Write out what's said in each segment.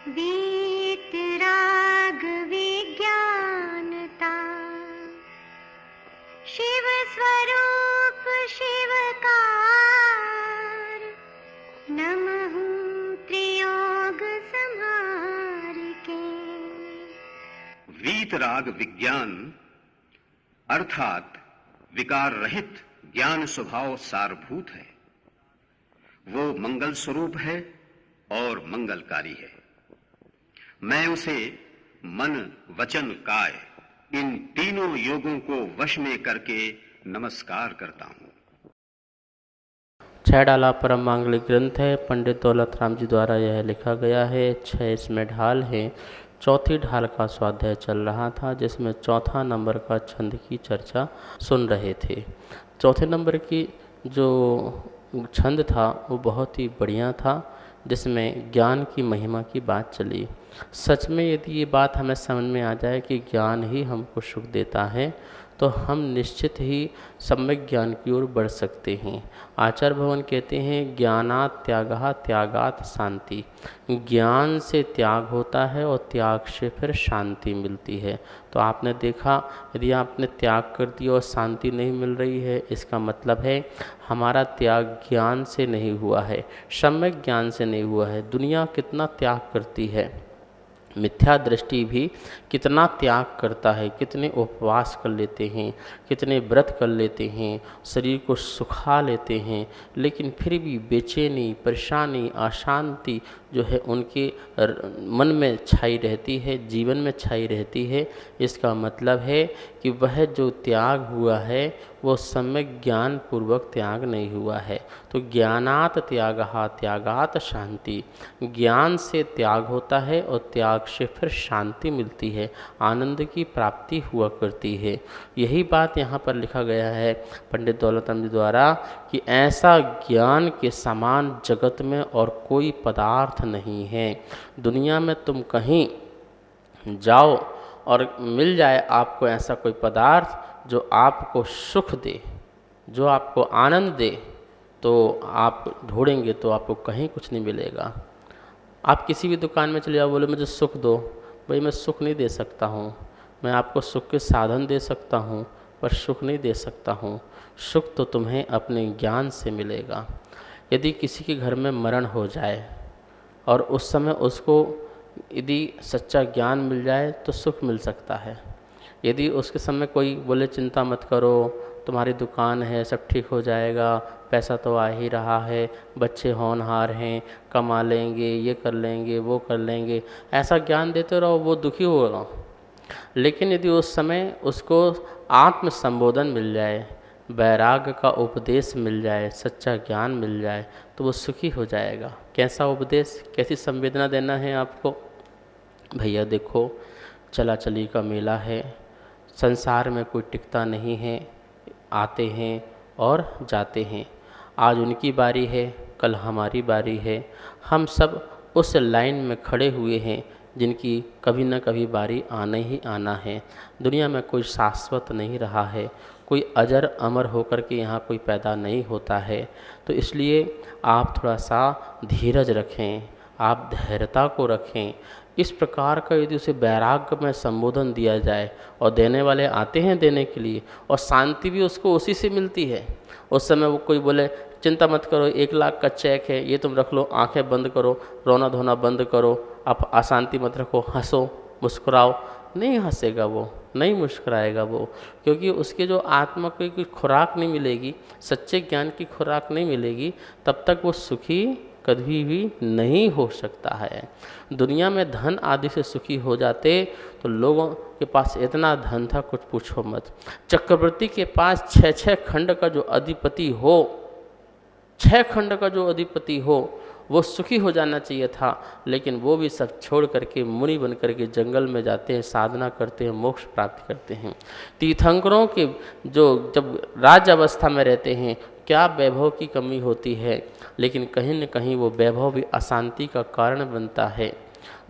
वीतराग विज्ञानता, शिव स्वरूप शिवकार, नमः त्रियोग संहार के। वीतराग विज्ञान अर्थात विकार रहित ज्ञान स्वभाव सारभूत है। वो मंगल स्वरूप है और मंगलकारी है। मैं उसे मन वचन काय इन तीनों योगों को वश में करके नमस्कार करता हूं। 6 डाला परम मांगलिक ग्रंथ है। पंडित दौलत राम जी द्वारा यह लिखा गया है। 6 इसमें ढाल हैं। चौथी ढाल का स्वाध्याय चल रहा था, जिसमें चौथा नंबर का छंद की चर्चा सुन रहे थे। चौथे नंबर की जो छंद था वो बहुत ही बढ़िया था, जिसमें ज्ञान की महिमा की बात चली। सच में यदि ये बात हमें समझ में आ जाए कि ज्ञान ही हमको सुख देता है, तो हम निश्चित ही सम्यक ज्ञान की ओर बढ़ सकते हैं। आचार्य भगवान कहते हैं ज्ञानात् त्यागः त्यागात् शांति। ज्ञान से त्याग होता है और त्याग से फिर शांति मिलती है। तो आपने देखा, यदि आपने त्याग कर दिया और शांति नहीं मिल रही है, इसका मतलब है हमारा त्याग ज्ञान से नहीं हुआ है, सम्यक ज्ञान से नहीं हुआ है। दुनिया कितना त्याग करती है, मिथ्या दृष्टि भी कितना त्याग करता है, कितने उपवास कर लेते हैं, कितने व्रत कर लेते हैं, शरीर को सुखा लेते हैं, लेकिन फिर भी बेचैनी, परेशानी, अशांति जो है उनके मन में छाई रहती है, जीवन में छाई रहती है। इसका मतलब है कि वह जो त्याग हुआ है वो सम्यक ज्ञान पूर्वक त्याग नहीं हुआ है। तो ज्ञानात् त्यागः त्यागात् शांति। ज्ञान से त्याग होता है और त्याग से फिर शांति मिलती है, आनंद की प्राप्ति हुआ करती है। यही बात यहाँ पर लिखा गया है पंडित दौलत राम जी द्वारा कि ऐसा ज्ञान के समान जगत में और कोई पदार्थ नहीं है। दुनिया में तुम कहीं जाओ और मिल जाए आपको ऐसा कोई पदार्थ जो आपको सुख दे, जो आपको आनंद दे, तो आप ढूंढेंगे तो आपको कहीं कुछ नहीं मिलेगा। आप किसी भी दुकान में चले जाओ, बोले मुझे सुख दो, भाई मैं सुख नहीं दे सकता हूँ, मैं आपको सुख के साधन दे सकता हूँ पर सुख नहीं दे सकता हूँ। सुख तो तुम्हें अपने ज्ञान से मिलेगा। यदि किसी के घर में मरण हो जाए और उस समय उसको यदि सच्चा ज्ञान मिल जाए तो सुख मिल सकता है। यदि उसके समय कोई बोले चिंता मत करो, तुम्हारी दुकान है, सब ठीक हो जाएगा, पैसा तो आ ही रहा है, बच्चे होनहार हैं, कमा लेंगे, ये कर लेंगे, वो कर लेंगे, ऐसा ज्ञान देते रहो, वो दुखी होगा। लेकिन यदि उस समय उसको आत्म संबोधन मिल जाए, वैराग्य का उपदेश मिल जाए, सच्चा ज्ञान मिल जाए, तो वो सुखी हो जाएगा। कैसा उपदेश, कैसी संवेदना देना है आपको? भैया देखो, चला चली का मेला है, संसार में कोई टिकता नहीं है, आते हैं और जाते हैं। आज उनकी बारी है, कल हमारी बारी है। हम सब उस लाइन में खड़े हुए हैं जिनकी कभी न कभी बारी आना ही आना है। दुनिया में कोई शाश्वत नहीं रहा है, कोई अजर अमर होकर के यहाँ कोई पैदा नहीं होता है। तो इसलिए आप थोड़ा सा धीरज रखें, आप धैर्यता को रखें। इस प्रकार का यदि उसे वैराग्य में संबोधन दिया जाए और देने वाले आते हैं देने के लिए, और शांति भी उसको उसी से मिलती है। उस समय वो कोई बोले चिंता मत करो, 1 लाख का चेक है, ये तुम रख लो, आंखें बंद करो, रोना धोना बंद करो, आप अशांति मत रखो, हंसो मुस्कुराओ, नहीं हंसेगा वो, नहीं मुस्कुराएगा वो, क्योंकि उसके जो आत्मा को कोई खुराक नहीं मिलेगी, सच्चे ज्ञान की खुराक नहीं मिलेगी, तब तक वो सुखी कभी भी नहीं हो सकता है। दुनिया में धन आदि से सुखी हो जाते तो लोगों के पास इतना धन था कुछ पूछो मत। चक्रवर्ती के पास 6 खंड का जो अधिपति हो, 6 खंड का जो अधिपति हो, वो सुखी हो जाना चाहिए था, लेकिन वो भी सब छोड़ करके मुनि बन करके जंगल में जाते हैं, साधना करते हैं, मोक्ष प्राप्त करते हैं। तीर्थंकरों के जो जब राज्य अवस्था में रहते हैं, क्या वैभव की कमी होती है, लेकिन कहीं न कहीं वो वैभव भी अशांति का कारण बनता है।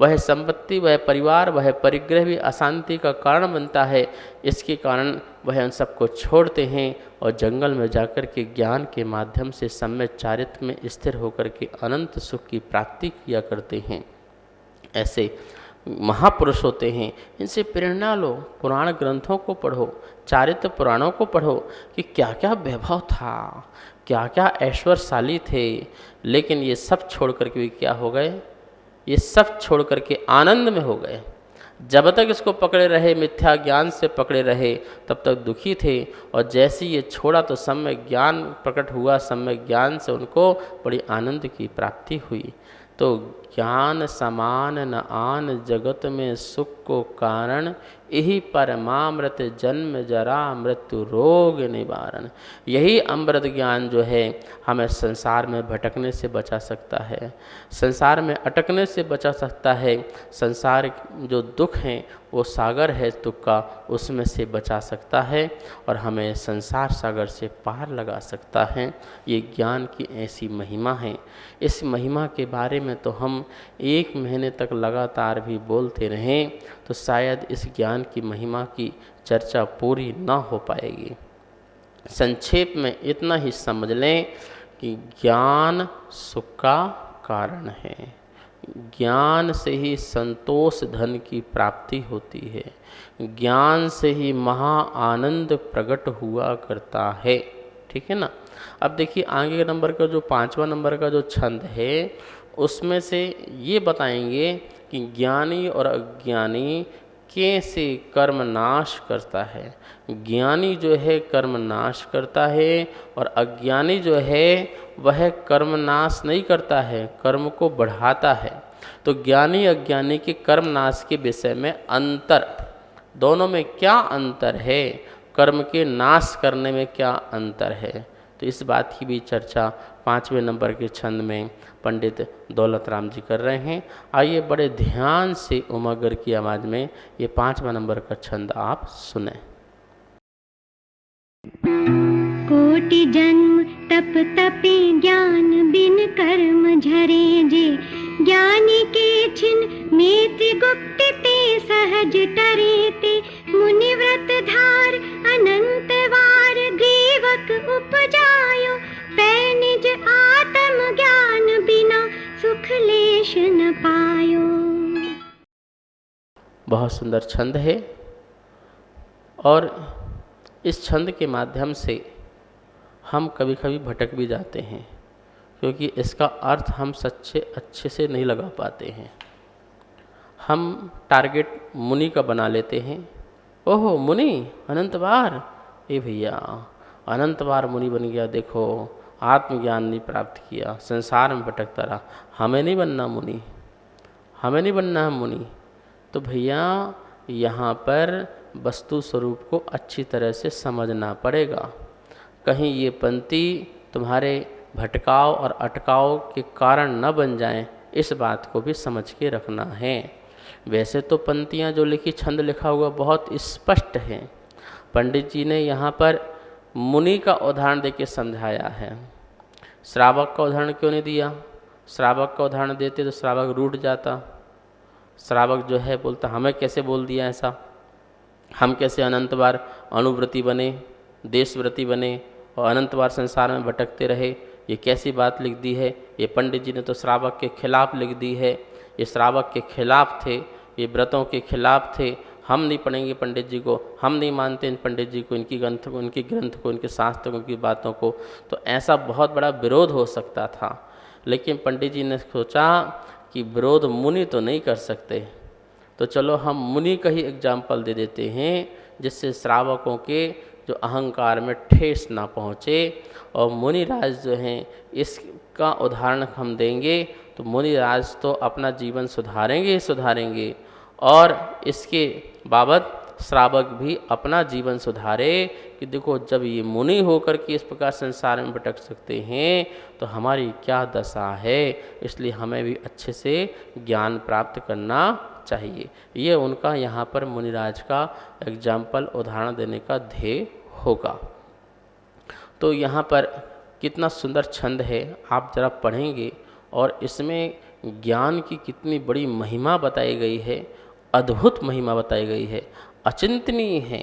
वह संपत्ति, वह परिवार, वह परिग्रह भी अशांति का कारण बनता है। इसके कारण वह उन सबको छोड़ते हैं और जंगल में जाकर के ज्ञान के माध्यम से सम्यक चारित्र में स्थिर होकर के अनंत सुख की प्राप्ति किया करते हैं। ऐसे महापुरुष होते हैं, इनसे प्रेरणा लो, पुराण ग्रंथों को पढ़ो, चारित्र पुराणों को पढ़ो कि क्या क्या वैभव था, क्या क्या ऐश्वर्यशाली थे, लेकिन ये सब छोड़ करके भी क्या हो गए, ये सब छोड़ करके आनंद में हो गए। जब तक इसको पकड़े रहे, मिथ्या ज्ञान से पकड़े रहे, तब तक दुखी थे, और जैसे ये छोड़ा तो सम्यक ज्ञान प्रकट हुआ, सम्यक ज्ञान से उनको बड़ी आनंद की प्राप्ति हुई। तो ज्ञान समान न आन जगत में सुख को कारण, यही परमामृत जन्म जरा मृत्यु रोग निवारण। यही अमृत ज्ञान जो है हमें संसार में भटकने से बचा सकता है, संसार में अटकने से बचा सकता है, संसार जो दुख हैं वो सागर है दुख का, उसमें से बचा सकता है और हमें संसार सागर से पार लगा सकता है। ये ज्ञान की ऐसी महिमा है। इस महिमा के बारे में तो हम 1 महीने तक लगातार भी बोलते रहें तो शायद इस ज्ञान की महिमा की चर्चा पूरी ना हो पाएगी। संक्षेप में इतना ही समझ लें कि ज्ञान सुख का कारण है, ज्ञान से ही संतोष धन की प्राप्ति होती है, ज्ञान से ही महा आनंद प्रकट हुआ करता है। ठीक है ना। अब देखिए आगे के नंबर का जो 5वां नंबर का जो छंद है उसमें से ये बताएंगे कि ज्ञानी और अज्ञानी कैसे कर्म नाश करता है। ज्ञानी जो है कर्म नाश करता है और अज्ञानी जो है वह कर्म नाश नहीं करता है, कर्म को बढ़ाता है। तो ज्ञानी अज्ञानी के कर्म नाश के विषय में अंतर, दोनों में क्या अंतर है, कर्म के नाश करने में क्या अंतर है, तो इस बात की भी चर्चा 5वें नंबर के छंद में पंडित दौलत राम जी कर रहे हैं। आइए बड़े ध्यान से उमागर की आवाज़ में ये 5वां नंबर का छंद आप सुने। कोटि जन्म तप तपे ज्ञान बिन कर्म झरे जे, ज्ञानी के छिन मेति गुप्त ते सहज टरे ते, मुनिव्रत धार अनंत वार ग्रीवक उपजायो, पै निज आत्म ज्ञान बिना सुख लेश न पायो। बहुत सुंदर छंद है और इस छंद के माध्यम से हम कभी कभी भटक भी जाते हैं, क्योंकि इसका अर्थ हम सच्चे अच्छे से नहीं लगा पाते हैं। हम टारगेट मुनि का बना लेते हैं, ओहो मुनि अनंत बार, ए भैया अनंत बार मुनि बन गया, देखो आत्मज्ञान नहीं प्राप्त किया, संसार में भटकता रहा, हमें नहीं बनना मुनि, हमें नहीं बनना है मुनि। तो भैया यहाँ पर वस्तु स्वरूप को अच्छी तरह से समझना पड़ेगा। कहीं ये पंक्ति तुम्हारे भटकाव और अटकाव के कारण न बन जाएं, इस बात को भी समझ के रखना है। वैसे तो पंक्तियाँ जो लिखी, छंद लिखा हुआ बहुत स्पष्ट है। पंडित जी ने यहाँ पर मुनि का उदाहरण देके समझाया है। श्रावक का उदाहरण क्यों नहीं दिया? श्रावक का उदाहरण देते तो श्रावक रूठ जाता। श्रावक जो है बोलता हमें कैसे बोल दिया ऐसा, हम कैसे अनंत बार अनुव्रति बने, देशव्रति बने और अनंत बार संसार में भटकते रहे, ये कैसी बात लिख दी है। ये पंडित जी ने तो श्रावक के खिलाफ लिख दी है, ये श्रावक के खिलाफ थे, ये व्रतों के खिलाफ थे। हम नहीं पढ़ेंगे पंडित जी को, हम नहीं मानते इन पंडित जी को, इनकी ग्रंथ को, इनके ग्रंथ को, इनके शास्त्र को, इनकी बातों को। तो ऐसा बहुत बड़ा विरोध हो सकता था, लेकिन पंडित जी ने सोचा कि विरोध मुनि तो नहीं कर सकते, तो चलो हम मुनि का ही एग्जाम्पल दे देते हैं, जिससे श्रावकों के जो अहंकार में ठेस ना पहुँचे। और मुनिराज जो हैं इसका उदाहरण हम देंगे तो मुनिराज तो अपना जीवन सुधारेंगे ही सुधारेंगे, और इसके बाबत श्रावक भी अपना जीवन सुधारे कि देखो जब ये मुनि होकर के इस प्रकार संसार में भटक सकते हैं तो हमारी क्या दशा है। इसलिए हमें भी अच्छे से ज्ञान प्राप्त करना चाहिए। ये उनका यहाँ पर मुनिराज का एग्जाम्पल उदाहरण देने का ध्येय होगा। तो यहाँ पर कितना सुंदर छंद है, आप जरा पढ़ेंगे और इसमें ज्ञान की कितनी बड़ी महिमा बताई गई है, अद्भुत महिमा बताई गई है, अचिंतनीय है,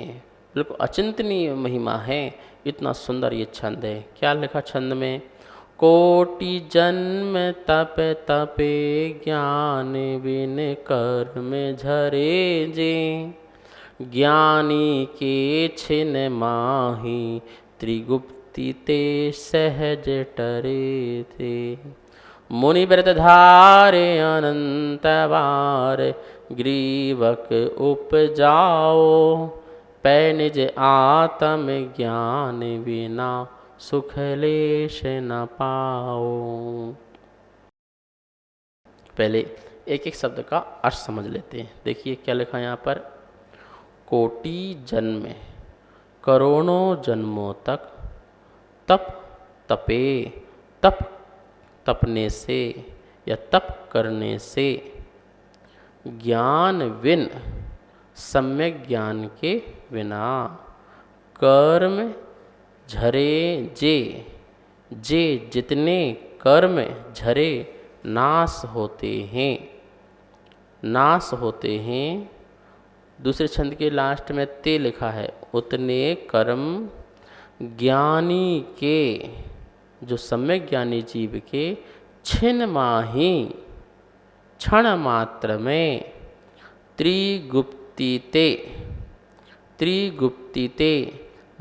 बिल्कुल अचिंतनीय महिमा है। इतना सुंदर ये छंद है। क्या लिखा छंद में? कोटि जन्म तप तपे ज्ञान बिन कर्म झरे जे ज्ञानी के छिन माही त्रिगुप्ति ते सहज टरे थे। मुनि व्रत धारे अनंत बार ग्रीवक उपजाओ पै निज आत्म ज्ञान बिना सुख लेश न पाओ। पहले एक एक शब्द का अर्थ समझ लेते हैं। देखिए क्या लिखा है यहाँ पर, कोटि जन्म करोड़ों जन्मों तक तप तपे, तप तपने से या तप करने से, ज्ञान बिन सम्यक ज्ञान के बिना, कर्म झरे जे, जे जितने कर्म झरे नाश होते हैं, नाश होते हैं। दूसरे छंद के लास्ट में ते लिखा है, उतने कर्म ज्ञानी के, जो सम्यक ज्ञानी जीव के, छिन माही क्षण मात्र में, त्रिगुप्तिते, त्रिगुप्तिते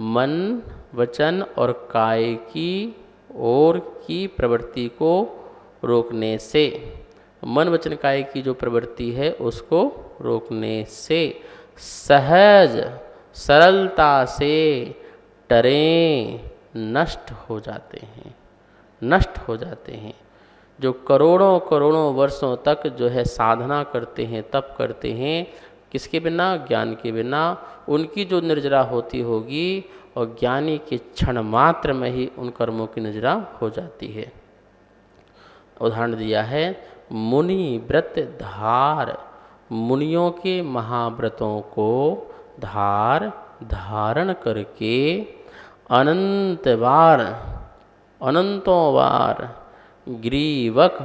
मन वचन और काय की ओर की प्रवृत्ति को रोकने से, मन वचन काय की जो प्रवृत्ति है उसको रोकने से, सहज सरलता से टरें नष्ट हो जाते हैं, नष्ट हो जाते हैं। जो करोड़ों करोड़ों वर्षों तक जो है साधना करते हैं, तप करते हैं, किसके बिना? ज्ञान के बिना, उनकी जो निर्जरा होती होगी और ज्ञानी के क्षण मात्र में ही उन कर्मों की निर्जरा हो जाती है। उदाहरण दिया है, मुनि व्रत धार, मुनियों के महाव्रतों को धारण करके अनंत बार, अनंतों बार ग्रीवक,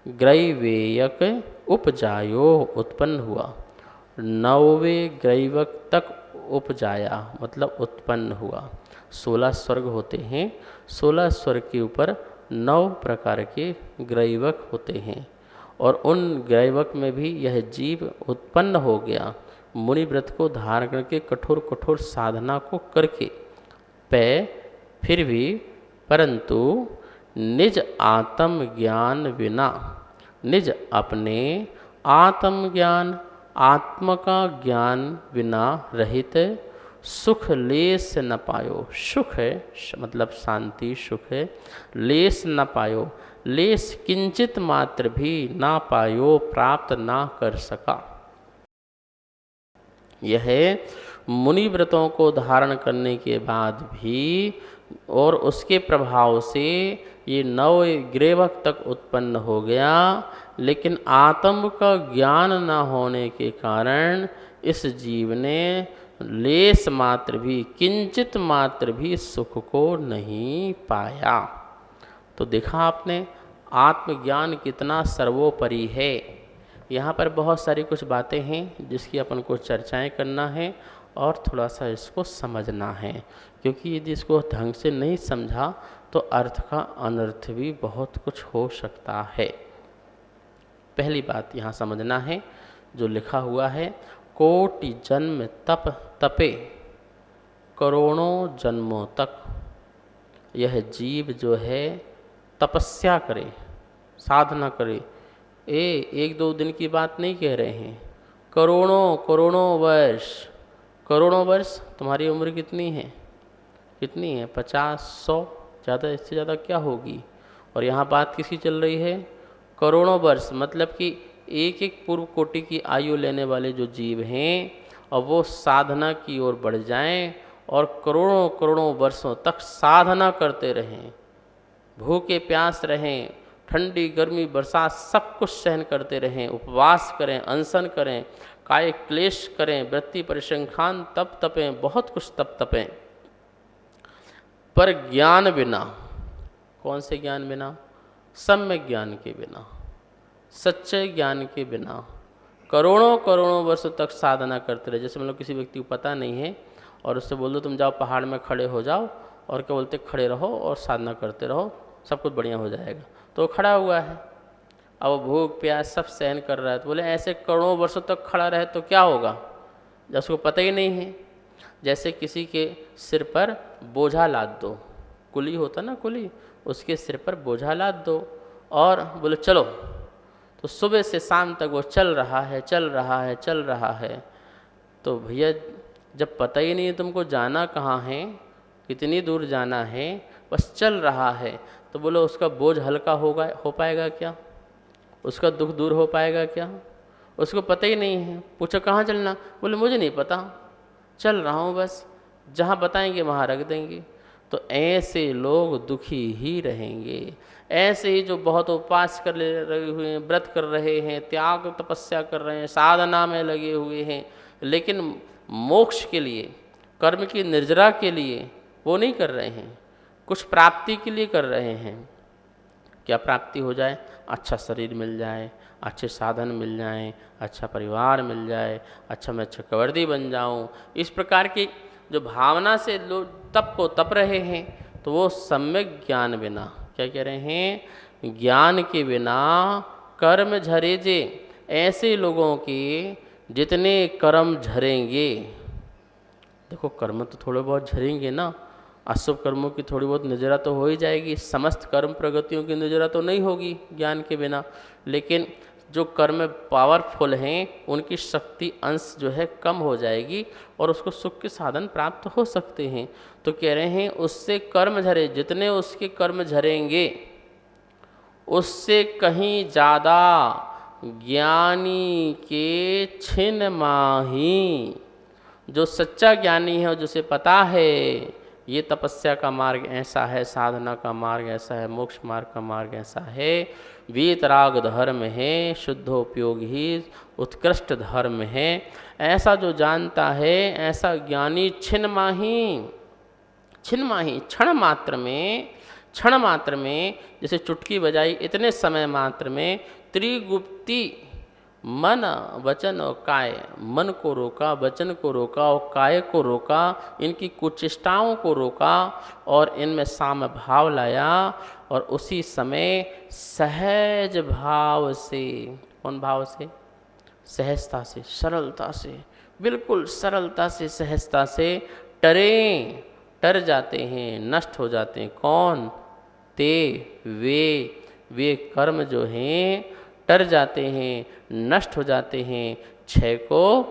ग्रैवेयक उपजायो उत्पन्न हुआ, 9वें ग्रैवक तक उपजाया मतलब उत्पन्न हुआ। 16 स्वर्ग होते हैं, 16 स्वर्ग के ऊपर 9 प्रकार के ग्रैवक होते हैं और उन ग्रैवक में भी यह जीव उत्पन्न हो गया। मुनि व्रत को धारण करके कठोर कठोर साधना को करके फिर भी परंतु निज आत्म ज्ञान बिना, निज अपने आत्म ज्ञान, आत्म का ज्ञान बिना रहित सुख लेस न पायो। सुख है मतलब शांति, सुख है, लेस न पायो, लेस किंचित मात्र भी ना पायो, प्राप्त ना कर सका। यह मुनि व्रतों को धारण करने के बाद भी और उसके प्रभाव से ये 9 ग्रैवक तक उत्पन्न हो गया, लेकिन आत्म का ज्ञान न होने के कारण इस जीव ने लेस मात्र भी, किंचित मात्र भी सुख को नहीं पाया। तो देखा आपने आत्मज्ञान कितना सर्वोपरि है। यहाँ पर बहुत सारी कुछ बातें हैं जिसकी अपन को चर्चाएं करना है और थोड़ा सा इसको समझना है, क्योंकि यदि इसको ढंग से नहीं समझा तो अर्थ का अनर्थ भी बहुत कुछ हो सकता है। पहली बात यहाँ समझना है जो लिखा हुआ है, कोटि जन्म तप तपे, करोड़ों जन्मों तक यह जीव जो है तपस्या करे, साधना करे। 1-2 दिन की बात नहीं कह रहे हैं, करोड़ों करोड़ों वर्ष। करोड़ों वर्ष तुम्हारी उम्र कितनी है? कितनी है? 50-100, ज़्यादा, इससे ज़्यादा क्या होगी? और यहाँ बात किसकी चल रही है? करोड़ों वर्ष, मतलब कि एक एक पूर्व कोटि की आयु लेने वाले जो जीव हैं और वो साधना की ओर बढ़ जाएं और करोड़ों करोड़ों वर्षों तक साधना करते रहें, भूखे प्यास रहें, ठंडी गर्मी बरसात सब कुछ सहन करते रहें, उपवास करें, अनशन करें, काय क्लेश करें, वृत्ति परिसंखान तप तपें, बहुत कुछ तप तपें, पर ज्ञान बिना। कौन से ज्ञान बिना? सम्यक ज्ञान के बिना, सच्चे ज्ञान के बिना करोड़ों करोड़ों वर्षों तक साधना करते रहे। जैसे मतलब किसी व्यक्ति को पता नहीं है और उससे बोल दो तुम जाओ पहाड़ में खड़े हो जाओ, और क्या बोलते, खड़े रहो और साधना करते रहो, सब कुछ बढ़िया हो जाएगा। तो वो खड़ा हुआ है, अब वो भूख प्यास सब सहन कर रहा है। तो बोले ऐसे करोड़ों वर्षों तक खड़ा रहे तो क्या होगा, जब उसको पता ही नहीं है। जैसे किसी के सिर पर बोझा लाद दो, कुली होता ना कुली, उसके सिर पर बोझा लाद दो और बोले चलो, तो सुबह से शाम तक वो चल रहा है चल रहा है चल रहा है। तो भैया जब पता ही नहीं है तुमको जाना कहाँ है, कितनी दूर जाना है, बस चल रहा है, तो बोलो उसका बोझ हल्का हो पाएगा क्या, उसका दुख दूर हो पाएगा क्या? उसको पता ही नहीं है। पूछो कहाँ चलना, बोले मुझे नहीं पता, चल रहा हूँ बस, जहाँ बताएंगे वहाँ रख देंगे। तो ऐसे लोग दुखी ही रहेंगे। ऐसे ही जो बहुत उपवास कर रहे हुए हैं, व्रत कर रहे हैं, त्याग तपस्या कर रहे हैं, साधना में लगे हुए हैं, लेकिन मोक्ष के लिए, कर्म की निर्जरा के लिए वो नहीं कर रहे हैं, कुछ प्राप्ति के लिए कर रहे हैं। क्या प्राप्ति हो जाए? अच्छा शरीर मिल जाए, अच्छे साधन मिल जाएं, अच्छा परिवार मिल जाए, अच्छा मैं चक्रवर्ती बन जाऊं। इस प्रकार की जो भावना से लोग तप को तप रहे हैं, तो वो सम्यक ज्ञान बिना, क्या कह रहे हैं, ज्ञान के बिना कर्म झरे जे। ऐसे लोगों के जितने कर्म झरेंगे, देखो कर्म तो थोड़े बहुत झरेंगे ना, अशुभ कर्मों की थोड़ी बहुत नजरा तो हो ही जाएगी, समस्त कर्म प्रगतियों की नजरा तो नहीं होगी ज्ञान के बिना। लेकिन जो कर्म पावरफुल हैं उनकी शक्ति अंश जो है कम हो जाएगी और उसको सुख के साधन प्राप्त हो सकते हैं। तो कह रहे हैं उससे कर्म झरे, जितने उसके कर्म झरेंगे उससे कहीं ज़्यादा ज्ञानी के छिन माही। जो सच्चा ज्ञानी है और जिसे पता है ये तपस्या का मार्ग ऐसा है, साधना का मार्ग ऐसा है, मोक्ष मार्ग का मार्ग ऐसा है, वीतराग धर्म है, शुद्धोपयोग ही उत्कृष्ट धर्म है, ऐसा जो जानता है ऐसा ज्ञानी छिन माही क्षण मात्र में जैसे चुटकी बजाई इतने समय मात्र में त्रिगुप्ती मन वचन और काय, मन को रोका, वचन को रोका और काय को रोका, इनकी कुचेष्टाओं को रोका और इनमें साम भाव लाया और उसी समय सहज भाव से, कौन भाव से? सहजता से, सरलता से, बिल्कुल सरलता से, सहजता से टर जाते हैं, नष्ट हो जाते हैं। कौन? ते वे कर्म जो हैं टर जाते हैं, नष्ट हो जाते हैं, क्षय को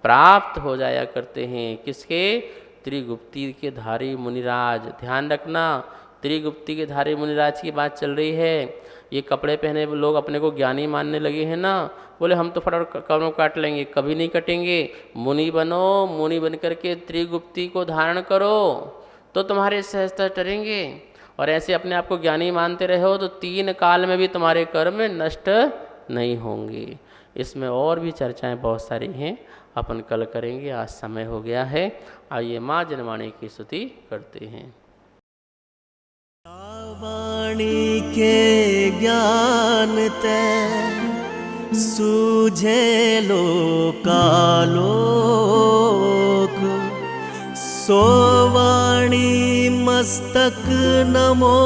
प्राप्त हो जाया करते हैं। किसके? त्रिगुप्ती के धारी मुनिराज। ध्यान रखना, त्रिगुप्ती के धारी मुनिराज की बात चल रही है। ये कपड़े पहने लोग अपने को ज्ञानी मानने लगे हैं ना, बोले हम तो फटाफट कर्म काट लेंगे, कभी नहीं कटेंगे। मुनि बनो, मुनि बन करके त्रिगुप्ती को धारण करो तो तुम्हारे सहजता टरेंगे। और ऐसे अपने आप को ज्ञानी मानते रहे हो तो 3 काल में भी तुम्हारे कर्म नष्ट नहीं होंगे। इसमें और भी चर्चाएं बहुत सारी हैं, अपन कल करेंगे, आज समय हो गया है। आइए माँ जनवाणी की स्तुति करते हैं। वाणी के ज्ञान ते सूझे लोकालोक, सो वाणी मस्तक नमो,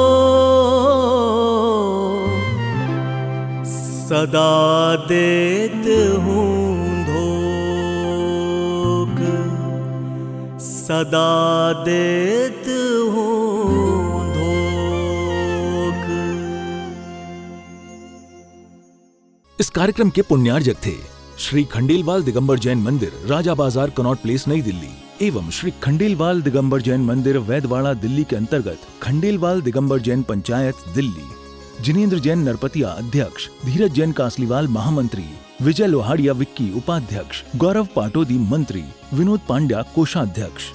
सदा देत हूँ धोख, सदा देत हूँ धोख। इस कार्यक्रम के पुण्यार्जक थे श्री खंडेलवाल दिगंबर जैन मंदिर, राजा बाजार, कनॉट प्लेस, नई दिल्ली, एवं श्री खंडेलवाल दिगंबर जैन मंदिर, वैदवाड़ा, दिल्ली के अंतर्गत खंडेलवाल दिगंबर जैन पंचायत, दिल्ली। जिनेंद्र जैन नरपतिया अध्यक्ष, धीरज जैन कासलीवाल महामंत्री, विजय लोहाड़िया विक्की उपाध्यक्ष, गौरव पाटोदी मंत्री, विनोद पांड्या कोषाध्यक्ष।